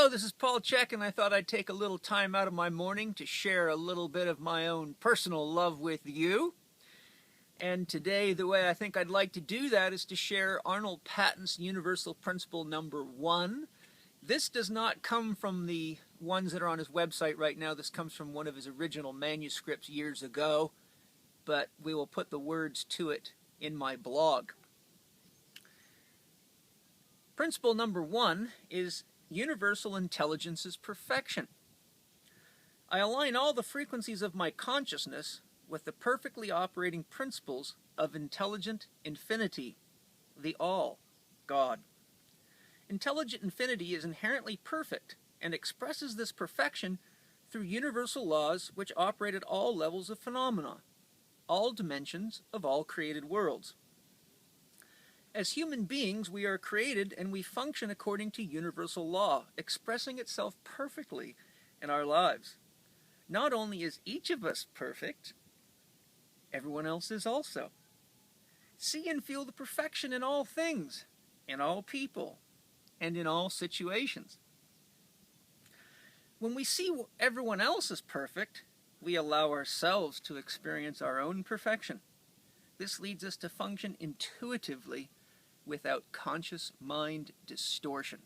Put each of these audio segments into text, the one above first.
Hello, this is Paul CHEK, and I thought I'd take a little time out of my morning to share a little bit of my own personal love with you. And today, the way I think I'd like to do that is to share Arnold Patton's universal principle number 1. This does not come from the ones that are on his website right now. This comes from one of his original manuscripts years ago, but we will put the words to it in my blog. Principle number 1 is universal intelligence is perfection. I align all the frequencies of my consciousness with the perfectly operating principles of intelligent infinity, the all, God. Intelligent infinity is inherently perfect and expresses this perfection through universal laws which operate at all levels of phenomena, all dimensions of all created worlds. As human beings, we are created and we function according to universal law, expressing itself perfectly in our lives. Not only is each of us perfect, everyone else is also. See and feel the perfection in all things, in all people, and in all situations. When we see everyone else as perfect, we allow ourselves to experience our own perfection. This leads us to function intuitively without conscious mind distortion.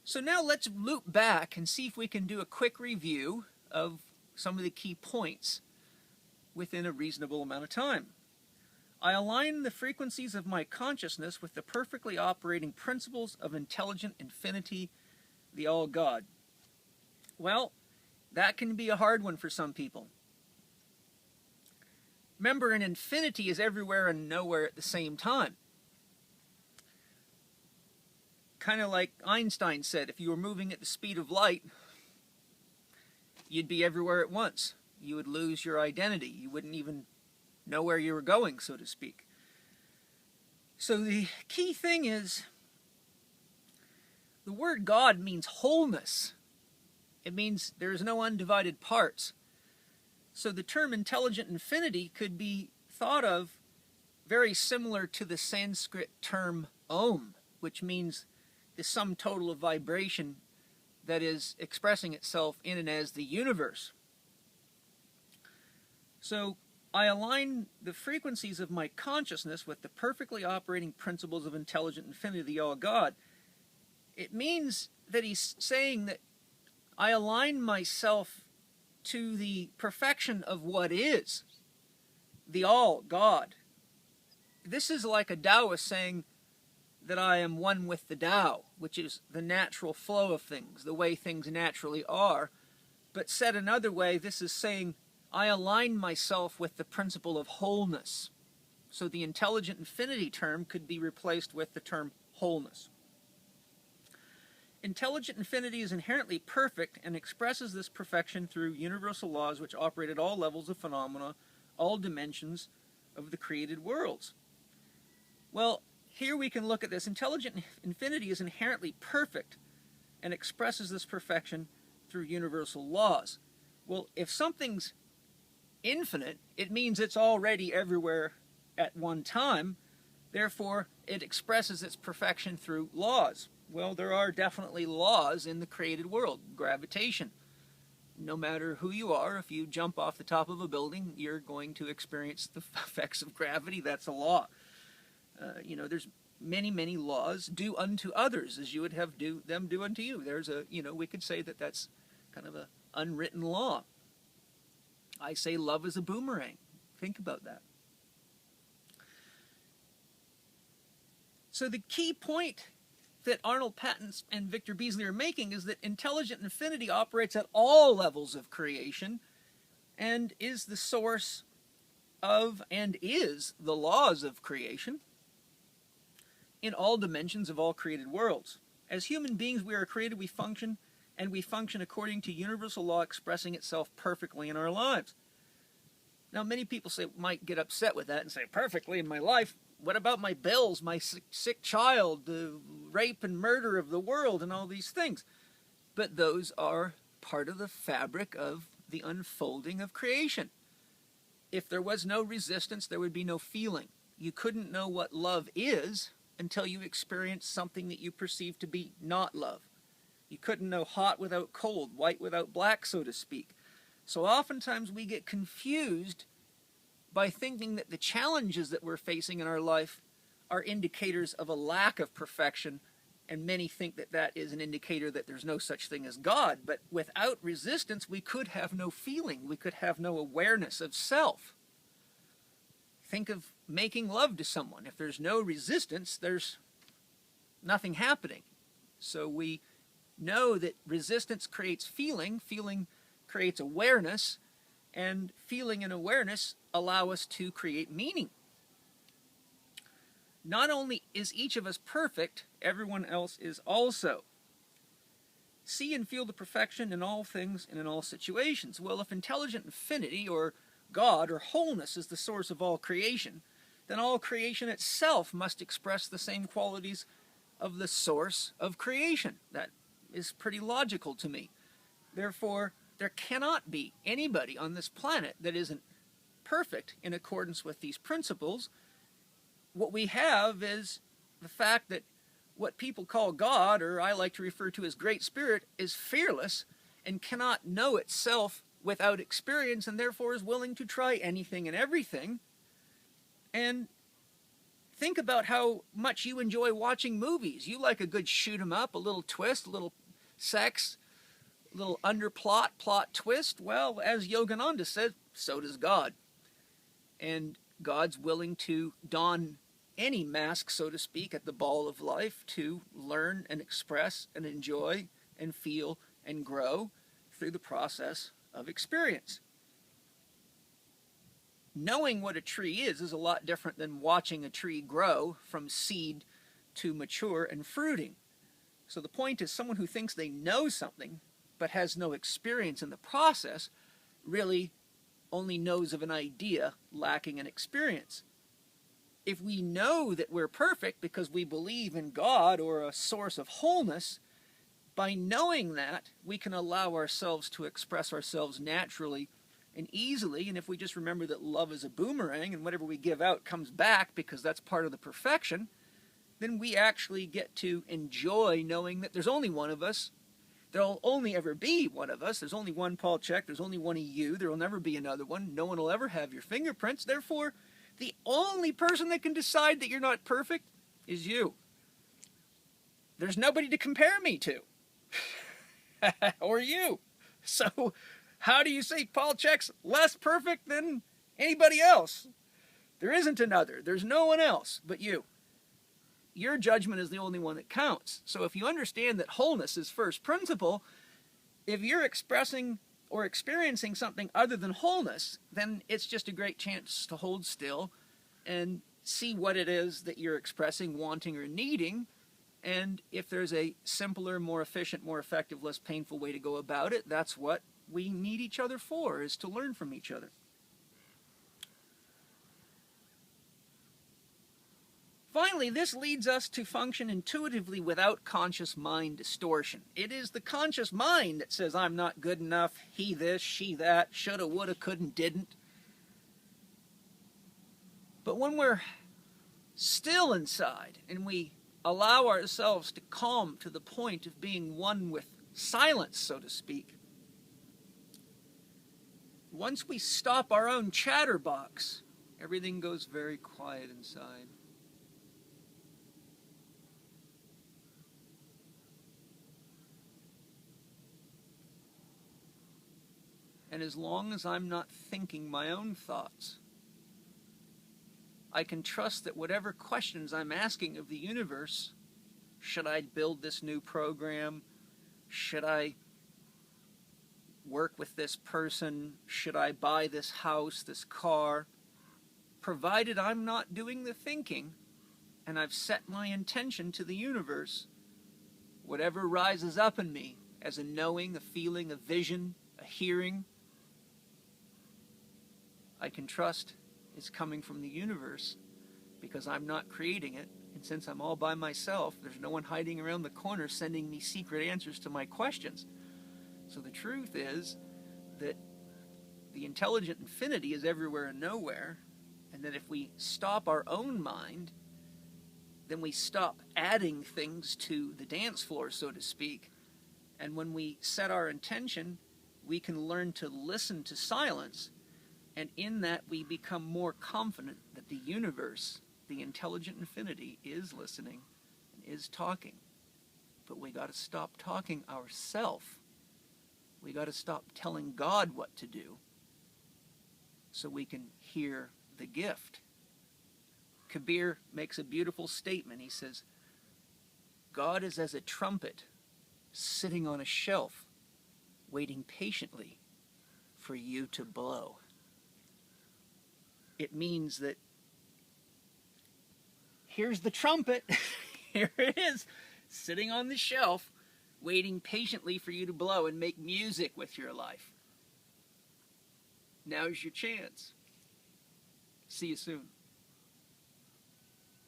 So now let's loop back and see if we can do a quick review of some of the key points within a reasonable amount of time. I align the frequencies of my consciousness with the perfectly operating principles of intelligent infinity, the all God. Well, that can be a hard one for some people. Remember, an infinity is everywhere and nowhere at the same time. Kind of like Einstein said, if you were moving at the speed of light, you'd be everywhere at once. You would lose your identity. You wouldn't even know where you were going, so to speak. So the key thing is, the word God means wholeness. It means there is no undivided parts. So the term intelligent infinity could be thought of very similar to the Sanskrit term Om, which means the sum total of vibration that is expressing itself in and as the universe. So I align the frequencies of my consciousness with the perfectly operating principles of intelligent infinity, the all God. It means that he's saying that I align myself to the perfection of what is, the all God. This is like a Taoist saying that I am one with the Tao, which is the natural flow of things, the way things naturally are. But said another way, this is saying I align myself with the principle of wholeness. So the intelligent infinity term could be replaced with the term wholeness. Intelligent infinity is inherently perfect and expresses this perfection through universal laws which operate at all levels of phenomena, all dimensions of the created worlds. Well, here we can look at this. Intelligent infinity is inherently perfect and expresses this perfection through universal laws. Well, if something's infinite, it means it's already everywhere at one time. Therefore, it expresses its perfection through laws. Well, there are definitely laws in the created world. Gravitation. No matter who you are, if you jump off the top of a building, you're going to experience the effects of gravity. That's a law. There's many laws. Do unto others as you would have them do unto you. There's we could say that that's kind of an unwritten law. I say love is a boomerang. Think about that. So the key point that Arnold Patton and Victor Beasley are making is that intelligent infinity operates at all levels of creation and is the source of and is the laws of creation in all dimensions of all created worlds. As human beings, we are created, we function according to universal law expressing itself perfectly in our lives. Now, many people might get upset with that and say, perfectly in my life? What about my bills, my sick child, the rape and murder of the world, and all these things? But those are part of the fabric of the unfolding of creation. If there was no resistance, there would be no feeling. You couldn't know what love is until you experience something that you perceive to be not love. You couldn't know hot without cold, white without black, so to speak. So oftentimes we get confused by thinking that the challenges that we're facing in our life are indicators of a lack of perfection, and many think that that is an indicator that there's no such thing as God. But without resistance, we could have no feeling. We could have no awareness of self. Think of making love to someone. If there's no resistance, there's nothing happening. So we know that resistance creates feeling, feeling creates awareness, and feeling and awareness allow us to create meaning. Not only is each of us perfect, everyone else is also. See and feel the perfection in all things and in all situations. Well, if intelligent infinity, or God, or wholeness is the source of all creation, then all creation itself must express the same qualities of the source of creation. That is pretty logical to me. Therefore, there cannot be anybody on this planet that isn't perfect in accordance with these principles. What we have is the fact that what people call God, or I like to refer to as Great Spirit, is fearless and cannot know itself without experience, and therefore is willing to try anything and everything. And think about how much you enjoy watching movies. You like a good shoot 'em up, a little twist, a little sex, a little underplot, plot twist. Well, as Yogananda said, so does God. And God's willing to don any mask, so to speak, at the ball of life to learn and express and enjoy and feel and grow through the process of experience. Knowing what a tree is a lot different than watching a tree grow from seed to mature and fruiting. So the point is, someone who thinks they know something but has no experience in the process really only knows of an idea lacking in experience. If we know that we're perfect because we believe in God or a source of wholeness, by knowing that, we can allow ourselves to express ourselves naturally and easily. And if we just remember that love is a boomerang and whatever we give out comes back because that's part of the perfection, then we actually get to enjoy knowing that there's only one of us. There'll only ever be one of us. There's only one Paul CHEK. There's only one of you. There will never be another one. No one will ever have your fingerprints. Therefore, the only person that can decide that you're not perfect is you. There's nobody to compare me to. Or you. So how do you say Paul CHEK's less perfect than anybody else? There isn't another. There's no one else but you. Your judgment is the only one that counts. So if you understand that wholeness is first principle, if you're expressing or experiencing something other than wholeness, then it's just a great chance to hold still and see what it is that you're expressing, wanting, or needing. And if there's a simpler, more efficient, more effective, less painful way to go about it, that's what we need each other for, is to learn from each other. Finally, this leads us to function intuitively without conscious mind distortion. It is the conscious mind that says, I'm not good enough, he this, she that, shoulda, woulda, couldn't, didn't. But when we're still inside and we allow ourselves to calm to the point of being one with silence, so to speak, once we stop our own chatterbox, everything goes very quiet inside. And as long as I'm not thinking my own thoughts, I can trust that whatever questions I'm asking of the universe, should I build this new program? Should I work with this person? Should I buy this house, this car? Provided I'm not doing the thinking and I've set my intention to the universe, whatever rises up in me as a knowing, a feeling, a vision, a hearing, I can trust is coming from the universe because I'm not creating it. And since I'm all by myself, there's no one hiding around the corner sending me secret answers to my questions. So the truth is that the intelligent infinity is everywhere and nowhere, and that if we stop our own mind, then we stop adding things to the dance floor, so to speak, And when we set our intention, we can learn to listen to silence, and in that we become more confident that the universe, the intelligent infinity, is listening and is talking. But we got to stop talking ourselves. We got to stop telling God what to do so we can hear the gift. Kabir makes a beautiful statement. He says, God is as a trumpet sitting on a shelf, waiting patiently for you to blow. It means that here's the trumpet, here it is, sitting on the shelf, waiting patiently for you to blow and make music with your life. Now's your chance. See you soon.